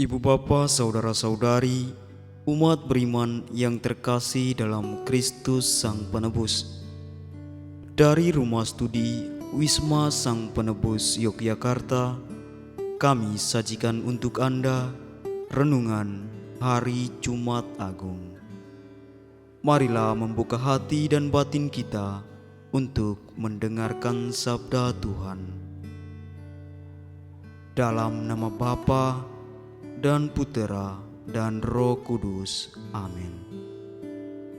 Ibu bapa, saudara-saudari, umat beriman yang terkasih dalam Kristus Sang Penebus. Dari Rumah Studi Wisma Sang Penebus Yogyakarta, kami sajikan untuk Anda renungan Hari Jumat Agung. Marilah membuka hati dan batin kita untuk mendengarkan sabda Tuhan. Dalam nama Bapa dan Putera dan Roh Kudus. Amin.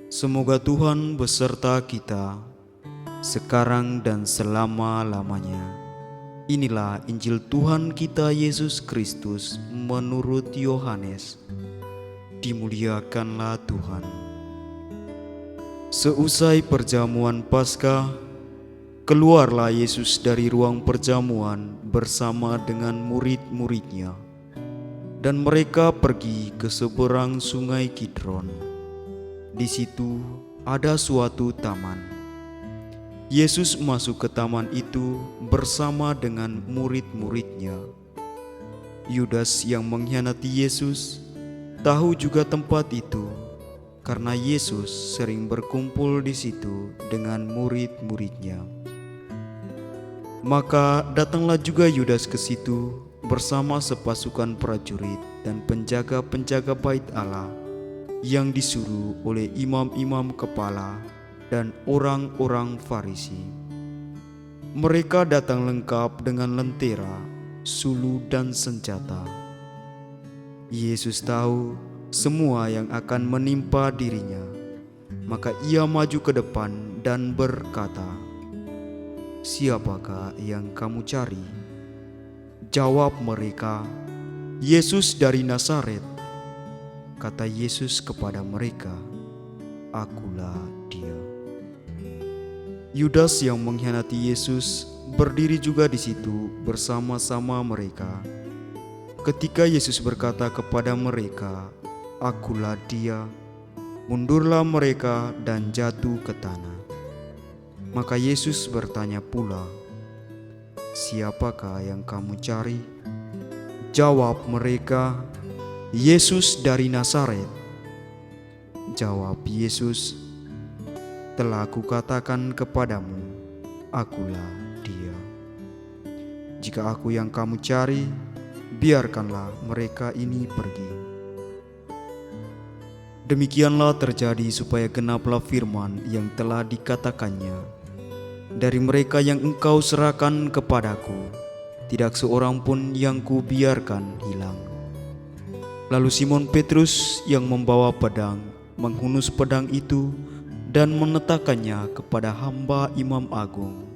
Semoga Tuhan beserta kita sekarang dan selama-lamanya. Inilah Injil Tuhan kita Yesus Kristus menurut Yohanes. Dimuliakanlah Tuhan. Seusai perjamuan Paskah, keluarlah Yesus dari ruang perjamuan bersama dengan murid-muridnya. Dan mereka pergi ke seberang sungai Kidron. Di situ ada suatu taman. Yesus masuk ke taman itu bersama dengan murid-muridnya. Yudas yang mengkhianati Yesus tahu juga tempat itu, karena Yesus sering berkumpul di situ dengan murid-muridnya. Maka datanglah juga Yudas ke situ bersama sepasukan prajurit dan penjaga-penjaga bait Allah yang disuruh oleh imam-imam kepala dan orang-orang Farisi. Mereka datang lengkap dengan lentera, sulu dan senjata. Yesus tahu semua yang akan menimpa dirinya, maka ia maju ke depan dan berkata, "Siapakah yang kamu cari?" Jawab mereka, "Yesus dari Nazaret." Kata Yesus kepada mereka, "Akulah Dia." Yudas yang mengkhianati Yesus berdiri juga di situ bersama-sama mereka. Ketika Yesus berkata kepada mereka, "Akulah Dia," mundurlah mereka dan jatuh ke tanah. Maka Yesus bertanya pula, "Siapakah yang kamu cari?" Jawab mereka, "Yesus dari Nazaret." Jawab Yesus, "Telah kukatakan kepadamu, akulah Dia. Jika aku yang kamu cari, biarkanlah mereka ini pergi." Demikianlah terjadi supaya genaplah firman yang telah dikatakannya, "Dari mereka yang engkau serahkan kepadaku, tidak seorang pun yang kubiarkan hilang." Lalu Simon Petrus yang membawa pedang menghunus pedang itu dan meletakkannya kepada hamba imam agung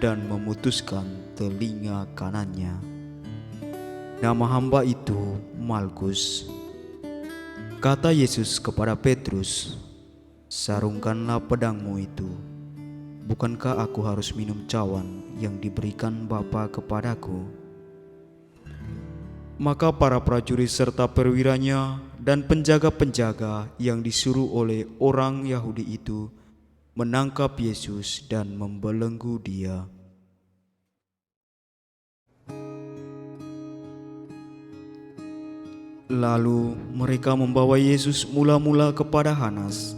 dan memutuskan telinga kanannya. Nama hamba itu Malkus. Kata Yesus kepada Petrus, "Sarungkanlah pedangmu itu. Bukankah aku harus minum cawan yang diberikan Bapa kepadaku?" Maka para prajurit serta perwiranya dan penjaga-penjaga yang disuruh oleh orang Yahudi itu menangkap Yesus dan membelenggu Dia. Lalu mereka membawa Yesus mula-mula kepada Hanas,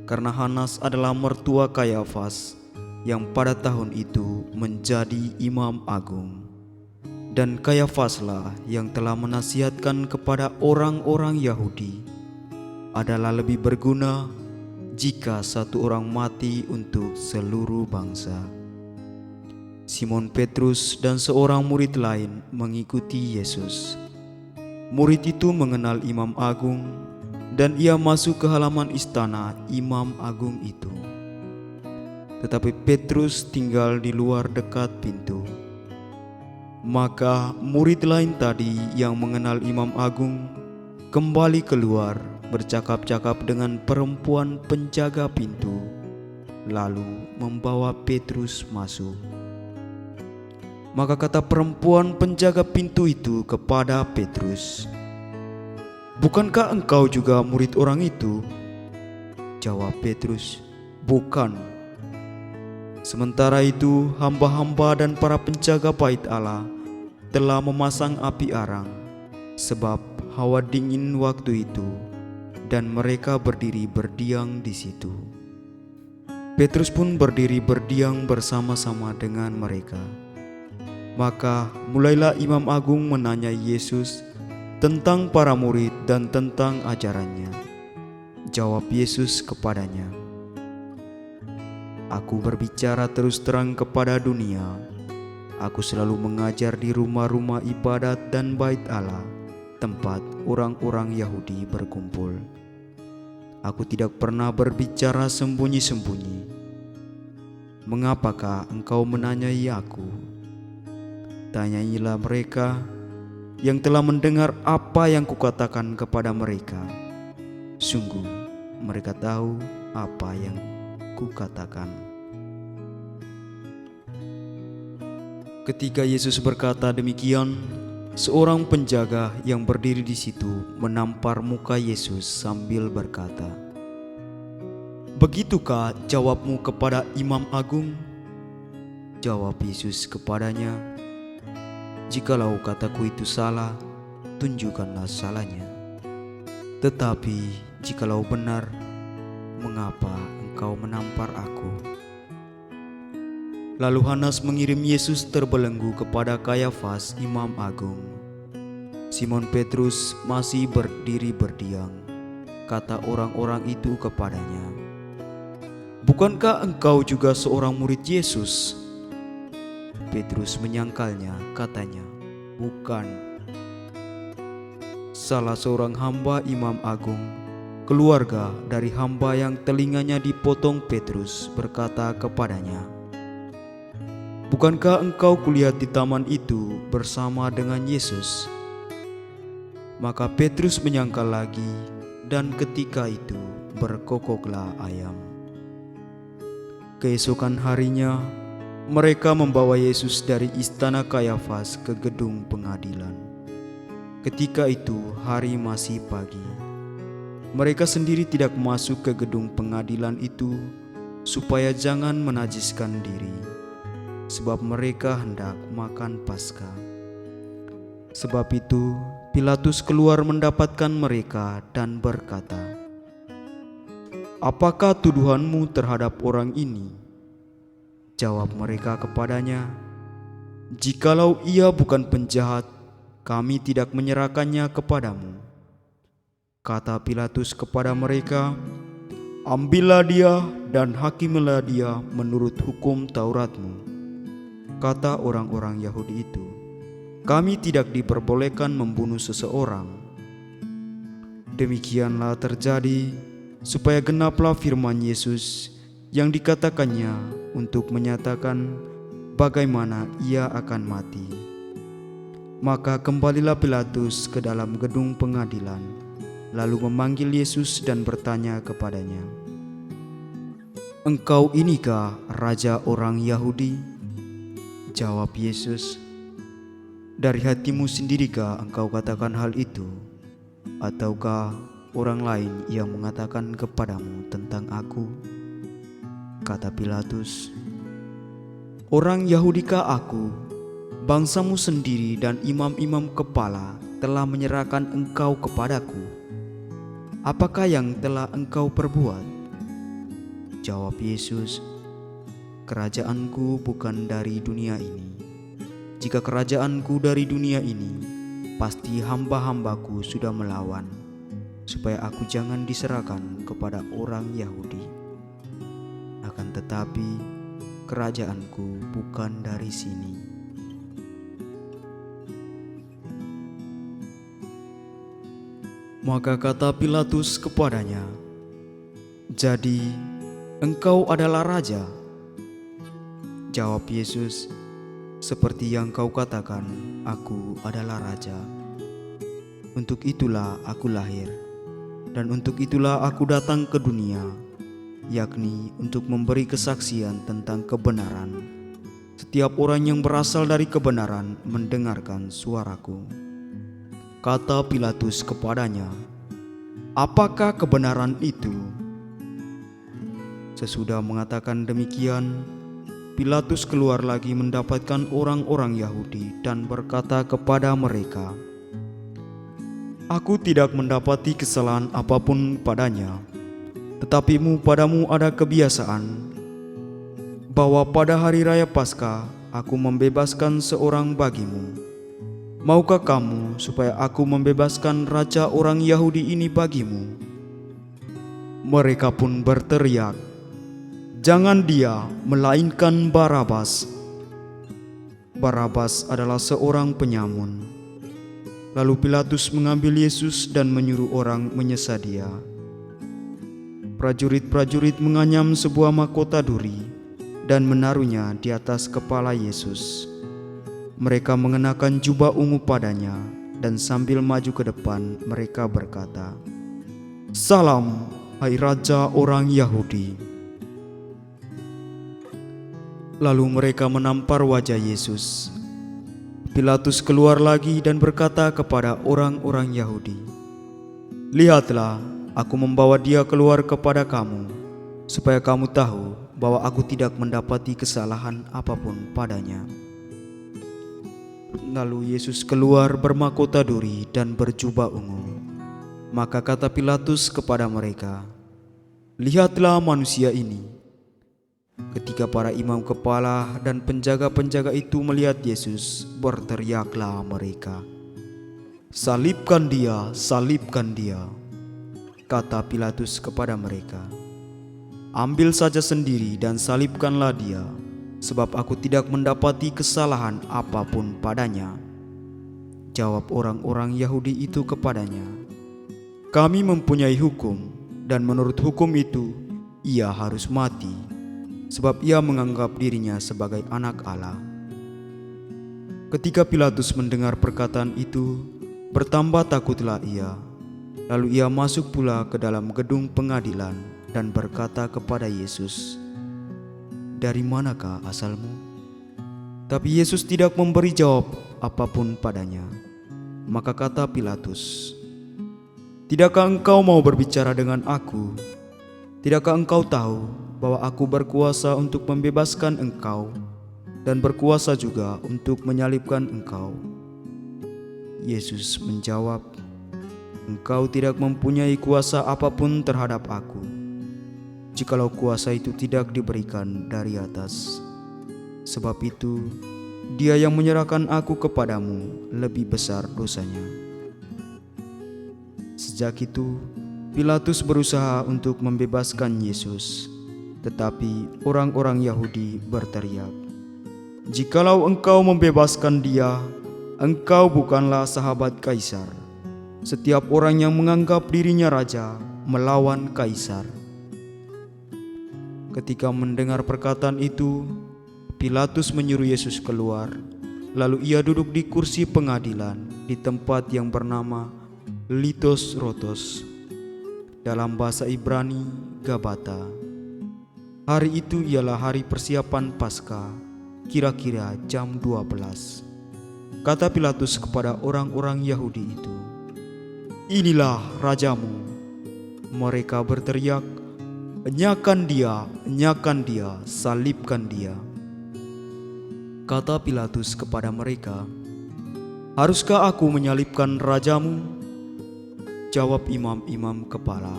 karena Hanas adalah mertua Kayafas yang pada tahun itu menjadi imam agung. Dan Kayafaslah yang telah menasihatkan kepada orang-orang Yahudi, adalah lebih berguna jika satu orang mati untuk seluruh bangsa. Simon Petrus dan seorang murid lain mengikuti Yesus. Murid itu mengenal imam agung, dan ia masuk ke halaman istana imam agung itu. Tetapi Petrus tinggal di luar dekat pintu. Maka murid lain tadi yang mengenal imam agung kembali keluar bercakap-cakap dengan perempuan penjaga pintu, lalu membawa Petrus masuk. Maka kata perempuan penjaga pintu itu kepada Petrus, "Bukankah engkau juga murid orang itu?" Jawab Petrus, "Bukan." Sementara itu hamba-hamba dan para penjaga bait Allah telah memasang api arang, sebab hawa dingin waktu itu, dan mereka berdiri berdiam di situ. Petrus pun berdiri berdiam bersama-sama dengan mereka. Maka mulailah Imam Agung menanyai Yesus tentang para murid dan tentang ajarannya. Jawab Yesus kepadanya, "Aku berbicara terus terang kepada dunia. Aku selalu mengajar di rumah-rumah ibadat dan bait Allah, tempat orang-orang Yahudi berkumpul. Aku tidak pernah berbicara sembunyi-sembunyi. Mengapakah engkau menanyai aku? Tanyailah mereka yang telah mendengar apa yang kukatakan kepada mereka. Sungguh, mereka tahu apa yang kukatakan." Ketika Yesus berkata demikian, seorang penjaga yang berdiri di situ menampar muka Yesus sambil berkata, "Begitukah jawabmu kepada Imam Agung?" Jawab Yesus kepadanya, "Jikalau kataku itu salah, tunjukkanlah salahnya. Tetapi jikalau benar, mengapa engkau menampar aku?" Lalu Hanas mengirim Yesus terbelenggu kepada Kayafas, Imam Agung. Simon Petrus masih berdiri berdiam. Kata orang-orang itu kepadanya, "Bukankah engkau juga seorang murid Yesus?" Petrus menyangkalnya, katanya, "Bukan." Salah seorang hamba Imam Agung, keluarga dari hamba yang telinganya dipotong Petrus, berkata kepadanya, "Bukankah engkau kulihat di taman itu bersama dengan Yesus?" Maka Petrus menyangkal lagi, dan ketika itu berkokoklah ayam. Keesokan harinya, mereka membawa Yesus dari istana Kayafas ke gedung pengadilan. Ketika itu hari masih pagi. Mereka sendiri tidak masuk ke gedung pengadilan itu supaya jangan menajiskan diri, sebab mereka hendak makan Paskah. Sebab itu Pilatus keluar mendapatkan mereka dan berkata, "Apakah tuduhanmu terhadap orang ini?" Jawab mereka kepadanya, "Jikalau ia bukan penjahat, kami tidak menyerahkannya kepadamu." Kata Pilatus kepada mereka, "Ambillah dia dan hakimilah dia menurut hukum Tauratmu." Kata orang-orang Yahudi itu, "Kami tidak diperbolehkan membunuh seseorang." Demikianlah terjadi supaya genaplah firman Yesus yang dikatakannya untuk menyatakan bagaimana ia akan mati. Maka kembalilah Pilatus ke dalam gedung pengadilan, lalu memanggil Yesus dan bertanya kepadanya, "Engkau inikah raja orang Yahudi?" Jawab Yesus, "Dari hatimu sendirikah engkau katakan hal itu? Ataukah orang lain yang mengatakan kepadamu tentang aku?" Kata Pilatus, "Orang Yahudikah aku? Bangsamu sendiri dan imam-imam kepala telah menyerahkan engkau kepadaku. Apakah yang telah engkau perbuat?" Jawab Yesus, "Kerajaanku bukan dari dunia ini. Jika kerajaanku dari dunia ini, pasti hamba-hambaku sudah melawan, supaya aku jangan diserahkan kepada orang Yahudi. Akan tetapi, kerajaanku bukan dari sini." Maka kata Pilatus kepadanya, "Jadi, engkau adalah raja?" Jawab Yesus, "Seperti yang kau katakan, aku adalah raja. Untuk itulah aku lahir, dan untuk itulah aku datang ke dunia, yakni untuk memberi kesaksian tentang kebenaran. Setiap orang yang berasal dari kebenaran mendengarkan suaraku." Kata Pilatus kepadanya, "Apakah kebenaran itu?" Sesudah mengatakan demikian, Pilatus keluar lagi mendapatkan orang-orang Yahudi dan berkata kepada mereka, Aku tidak mendapati kesalahan apapun padanya, tetapi padamu ada kebiasaan bahwa pada hari raya Paskah aku membebaskan seorang bagimu. Maukah kamu supaya aku membebaskan raja orang Yahudi ini bagimu?" Mereka pun berteriak, "Jangan dia, melainkan Barabas." Barabas adalah seorang penyamun. Lalu Pilatus mengambil Yesus dan menyuruh orang menyesah dia. Prajurit-prajurit menganyam sebuah mahkota duri dan menaruhnya di atas kepala Yesus. Mereka mengenakan jubah ungu padanya, dan sambil maju ke depan mereka berkata, "Salam, hai Raja orang Yahudi." Lalu mereka menampar wajah Yesus. Pilatus keluar lagi dan berkata kepada orang-orang Yahudi, "Lihatlah, aku membawa dia keluar kepada kamu, supaya kamu tahu bahwa aku tidak mendapati kesalahan apapun padanya." Lalu Yesus keluar bermahkota duri dan berjubah ungu. Maka kata Pilatus kepada mereka, "Lihatlah manusia ini." Ketika para imam kepala dan penjaga-penjaga itu melihat Yesus, berteriaklah mereka, "Salibkan dia, salibkan dia!" Kata Pilatus kepada mereka, "Ambil saja sendiri dan salibkanlah dia, sebab aku tidak mendapati kesalahan apapun padanya." Jawab orang-orang Yahudi itu kepadanya, "Kami mempunyai hukum, dan menurut hukum itu ia harus mati, sebab ia menganggap dirinya sebagai anak Allah." Ketika Pilatus mendengar perkataan itu, bertambah takutlah ia. Lalu ia masuk pula ke dalam gedung pengadilan dan berkata kepada Yesus, "Dari manakah asalmu?" Tapi Yesus tidak memberi jawab apapun padanya. Maka kata Pilatus, "Tidakkah engkau mau berbicara dengan aku? Tidakkah engkau tahu bahwa aku berkuasa untuk membebaskan engkau dan berkuasa juga untuk menyalibkan engkau?" Yesus menjawab, "Engkau tidak mempunyai kuasa apapun terhadap aku, jikalau kuasa itu tidak diberikan dari atas. Sebab itu, dia yang menyerahkan aku kepadamu lebih besar dosanya." Sejak itu, Pilatus berusaha untuk membebaskan Yesus, tetapi orang-orang Yahudi berteriak, "Jikalau engkau membebaskan dia, engkau bukanlah sahabat Kaisar. Setiap orang yang menganggap dirinya raja melawan Kaisar." Ketika mendengar perkataan itu, Pilatus menyuruh Yesus keluar. Lalu ia duduk di kursi pengadilan di tempat yang bernama Litos Rotos, dalam bahasa Ibrani Gabata. Hari itu ialah hari persiapan Paskah, kira-kira jam 12. Kata Pilatus kepada orang-orang Yahudi itu, "Inilah rajamu." Mereka berteriak, "Enyahkan dia, enyahkan dia, salibkan dia." Kata Pilatus kepada mereka, "Haruskah aku menyalibkan rajamu?" Jawab imam-imam kepala,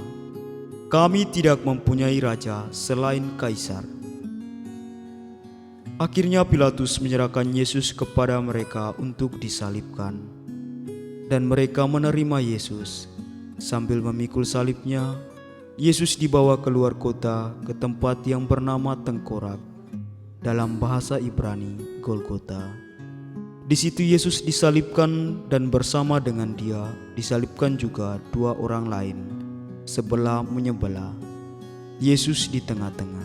"Kami tidak mempunyai raja selain Kaisar." Akhirnya Pilatus menyerahkan Yesus kepada mereka untuk disalibkan, dan mereka menerima Yesus. Sambil memikul salibnya, Yesus dibawa keluar kota ke tempat yang bernama Tengkorak, dalam bahasa Ibrani Golgota. Di situ Yesus disalibkan, dan bersama dengan dia disalibkan juga dua orang lain, sebelah menyebelah, Yesus di tengah-tengah.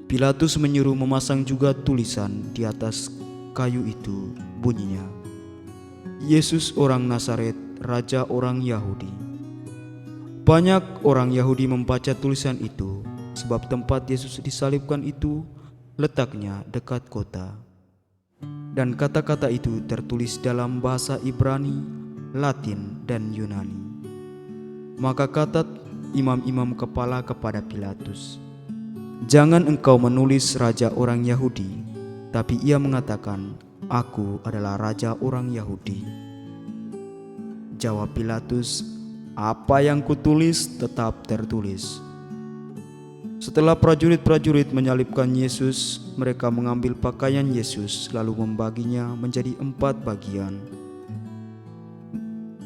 Pilatus menyuruh memasang juga tulisan di atas kayu itu, bunyinya, "Yesus orang Nazaret, Raja orang Yahudi." Banyak orang Yahudi membaca tulisan itu, sebab tempat Yesus disalibkan itu letaknya dekat kota. Dan kata-kata itu tertulis dalam bahasa Ibrani, Latin, dan Yunani. Maka kata imam-imam kepala kepada Pilatus, "Jangan engkau menulis Raja orang Yahudi," tapi ia mengatakan, "Aku adalah Raja orang Yahudi." Jawab Pilatus, "Apa yang kutulis tetap tertulis." Setelah prajurit-prajurit menyalibkan Yesus, mereka mengambil pakaian Yesus lalu membaginya menjadi 4 bagian,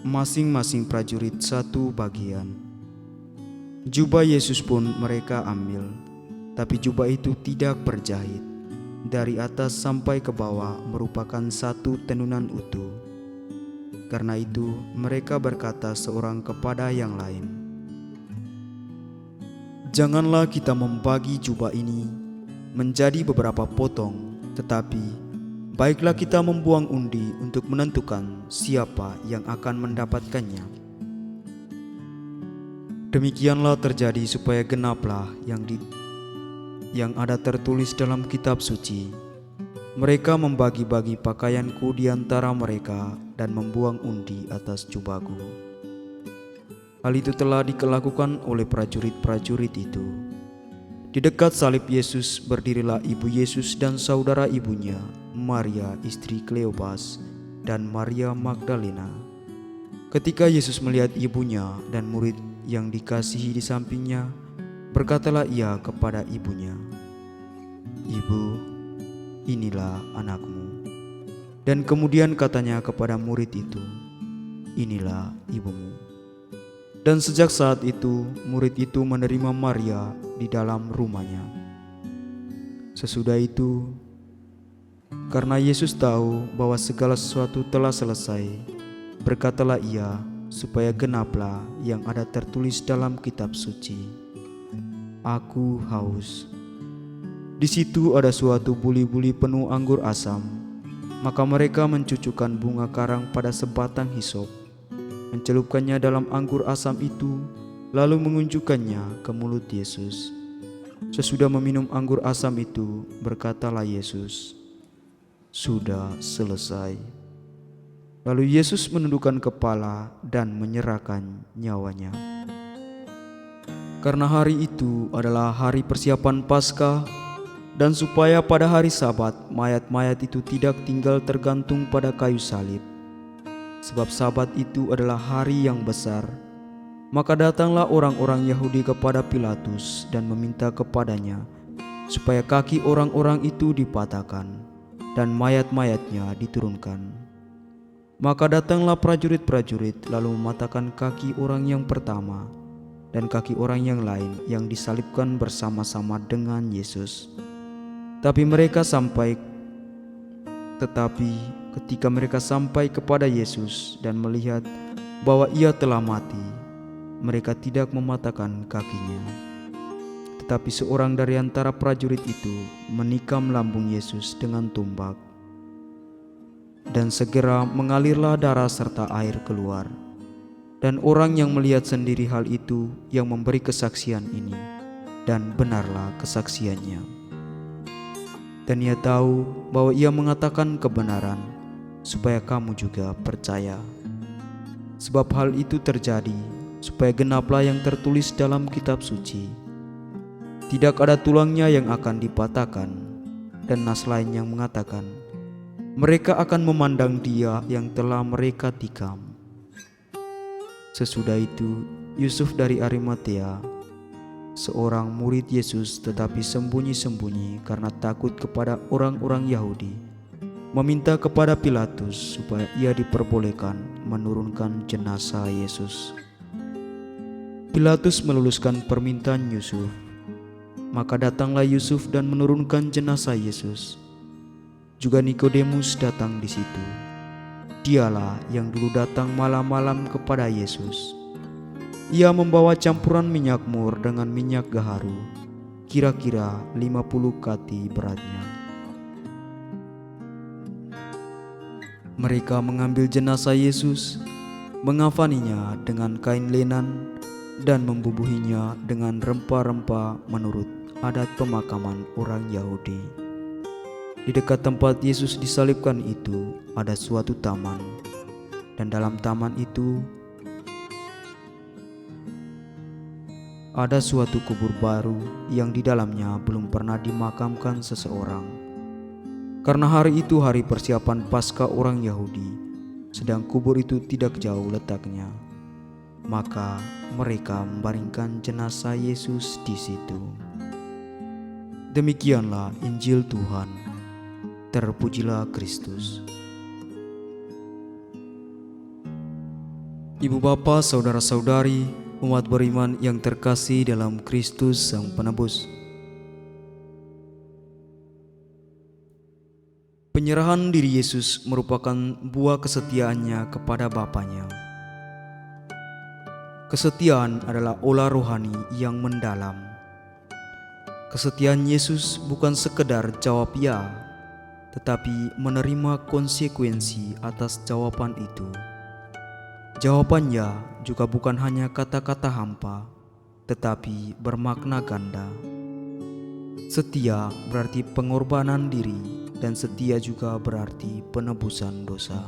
masing-masing prajurit 1 bagian. Jubah Yesus pun mereka ambil, tapi jubah itu tidak berjahit. Dari atas sampai ke bawah merupakan 1 tenunan utuh. Karena itu mereka berkata seorang kepada yang lain, "Janganlah kita membagi jubah ini menjadi beberapa potong, tetapi baiklah kita membuang undi untuk menentukan siapa yang akan mendapatkannya." Demikianlah terjadi supaya genaplah yang ada tertulis dalam kitab suci, "Mereka membagi-bagi pakaianku di antara mereka dan membuang undi atas jubahku." Hal itu telah dilakukan oleh prajurit-prajurit itu. Di dekat salib Yesus berdirilah ibu Yesus dan saudara ibunya, Maria istri Kleopas dan Maria Magdalena. Ketika Yesus melihat ibunya dan murid yang dikasihi di sampingnya, berkatalah ia kepada ibunya, "Ibu, inilah anakmu." Dan kemudian katanya kepada murid itu, "Inilah ibumu." Dan sejak saat itu, murid itu menerima Maria di dalam rumahnya. Sesudah itu, karena Yesus tahu bahwa segala sesuatu telah selesai, berkatalah ia supaya genaplah yang ada tertulis dalam kitab suci, "Aku haus." Di situ ada suatu buli-buli penuh anggur asam. Maka mereka mencucukkan bunga karang pada sebatang hisop, mencelupkannya dalam anggur asam itu, lalu mengunjukkannya ke mulut Yesus. Sesudah meminum anggur asam itu, berkatalah Yesus, "Sudah selesai." Lalu Yesus menundukkan kepala dan menyerahkan nyawanya. Karena hari itu adalah hari persiapan Paskah, dan supaya pada hari Sabat mayat-mayat itu tidak tinggal tergantung pada kayu salib, sebab Sabat itu adalah hari yang besar, maka datanglah orang-orang Yahudi kepada Pilatus dan meminta kepadanya supaya kaki orang-orang itu dipatahkan dan mayat-mayatnya diturunkan. Maka datanglah prajurit-prajurit lalu mematahkan kaki orang yang pertama dan kaki orang yang lain yang disalibkan bersama-sama dengan Yesus. Tetapi ketika mereka sampai kepada Yesus dan melihat bahwa ia telah mati, mereka tidak mematahkan kakinya. Tetapi seorang dari antara prajurit itu menikam lambung Yesus dengan tombak, dan segera mengalirlah darah serta air keluar. Dan orang yang melihat sendiri hal itu yang memberi kesaksian ini, dan benarlah kesaksiannya. Dan ia tahu bahwa ia mengatakan kebenaran, supaya kamu juga percaya. Sebab hal itu terjadi supaya genaplah yang tertulis dalam kitab suci, "Tidak ada tulangnya yang akan dipatahkan." Dan nas lain yang mengatakan, "Mereka akan memandang dia yang telah mereka tikam." Sesudah itu, Yusuf dari Arimatea, seorang murid Yesus tetapi sembunyi-sembunyi karena takut kepada orang-orang Yahudi, meminta kepada Pilatus supaya ia diperbolehkan menurunkan jenazah Yesus. Pilatus meluluskan permintaan Yusuf. Maka datanglah Yusuf dan menurunkan jenazah Yesus. Juga Nikodemus datang di situ. Dialah yang dulu datang malam-malam kepada Yesus. Ia membawa campuran minyak mur dengan minyak gaharu, kira-kira 50 kati beratnya. Mereka mengambil jenazah Yesus, mengafaninya dengan kain lenan, dan membubuhinya dengan rempah-rempah menurut adat pemakaman orang Yahudi. Di dekat tempat Yesus disalibkan itu ada suatu taman, dan dalam taman itu ada suatu kubur baru yang di dalamnya belum pernah dimakamkan seseorang. Karena hari itu hari persiapan Paskah orang Yahudi, sedang kubur itu tidak jauh letaknya. Maka mereka membaringkan jenazah Yesus di situ. Demikianlah Injil Tuhan. Terpujilah Kristus. Ibu bapa, saudara-saudari, umat beriman yang terkasih dalam Kristus Sang Penebus. Penyerahan diri Yesus merupakan buah kesetiaannya kepada Bapanya. Kesetiaan adalah olah rohani yang mendalam. Kesetiaan Yesus bukan sekedar jawab ya, tetapi menerima konsekuensi atas jawaban itu. Jawabannya juga bukan hanya kata-kata hampa, tetapi bermakna ganda. Setia berarti pengorbanan diri, dan setia juga berarti penebusan dosa.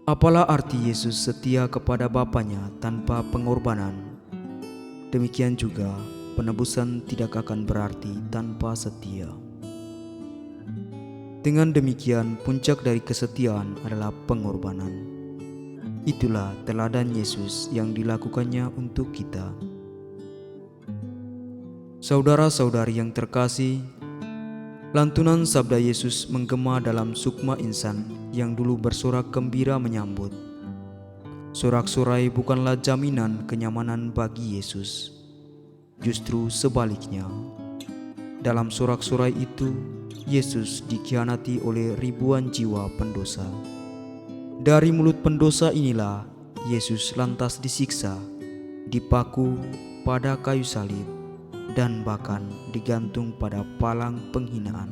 Apalah arti Yesus setia kepada Bapanya tanpa pengorbanan? Demikian juga penebusan tidak akan berarti tanpa setia. Dengan demikian, puncak dari kesetiaan adalah pengorbanan. Itulah teladan Yesus yang dilakukannya untuk kita. Saudara-saudari yang terkasih, lantunan sabda Yesus menggema dalam sukma insan yang dulu bersorak gembira menyambut. Sorak-sorai bukanlah jaminan kenyamanan bagi Yesus. Justru sebaliknya. Dalam sorak-sorai itu, Yesus dikhianati oleh ribuan jiwa pendosa. Dari mulut pendosa inilah Yesus lantas disiksa, dipaku pada kayu salib, dan bahkan digantung pada palang penghinaan,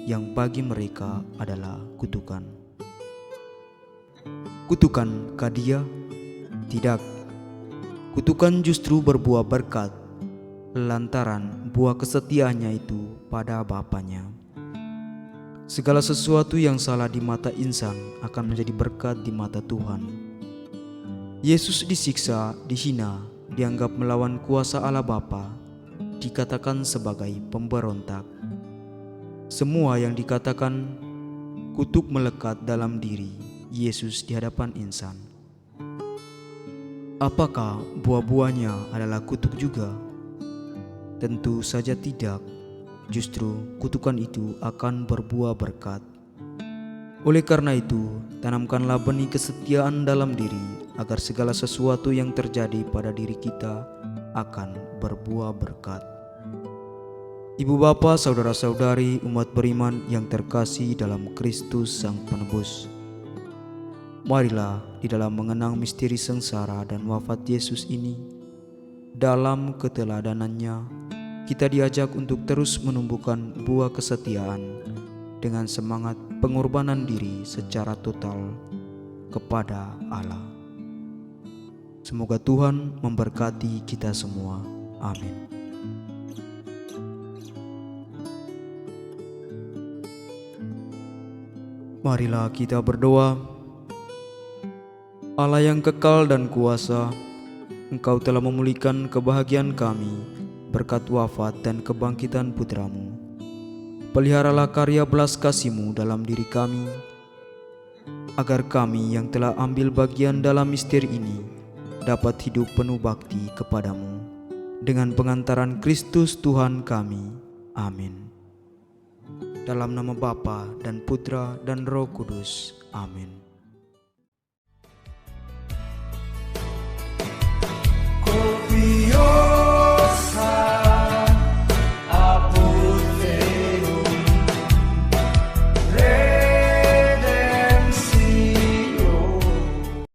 yang bagi mereka adalah kutukan. Kutukankah Dia? Tidak. Kutukan justru berbuah berkat, lantaran buah kesetiaannya itu pada Bapanya. Segala sesuatu yang salah di mata insan akan menjadi berkat di mata Tuhan. Yesus disiksa, dihina, dianggap melawan kuasa Allah Bapa, dikatakan sebagai pemberontak. Semua yang dikatakan kutuk melekat dalam diri Yesus di hadapan insan. Apakah buah-buahnya adalah kutuk juga? Tentu saja tidak. Justru kutukan itu akan berbuah berkat. Oleh karena itu, tanamkanlah benih kesetiaan dalam diri, agar segala sesuatu yang terjadi pada diri kita akan berbuah berkat. Ibu bapa, saudara-saudari, umat beriman yang terkasih dalam Kristus Sang Penebus. Marilah di dalam mengenang misteri sengsara dan wafat Yesus ini, dalam keteladanannya, kita diajak untuk terus menumbuhkan buah kesetiaan dengan semangat pengorbanan diri secara total kepada Allah. Semoga Tuhan memberkati kita semua. Amin. Marilah kita berdoa. Allah yang kekal dan kuasa, Engkau telah memulihkan kebahagiaan kami berkat wafat dan kebangkitan putra-Mu. Peliharalah karya belas kasih-Mu dalam diri kami, agar kami yang telah ambil bagian dalam misteri ini dapat hidup penuh bakti kepada-Mu. Dengan pengantaran Kristus Tuhan kami. Amin. Dalam nama Bapa dan Putra dan Roh Kudus. Amin.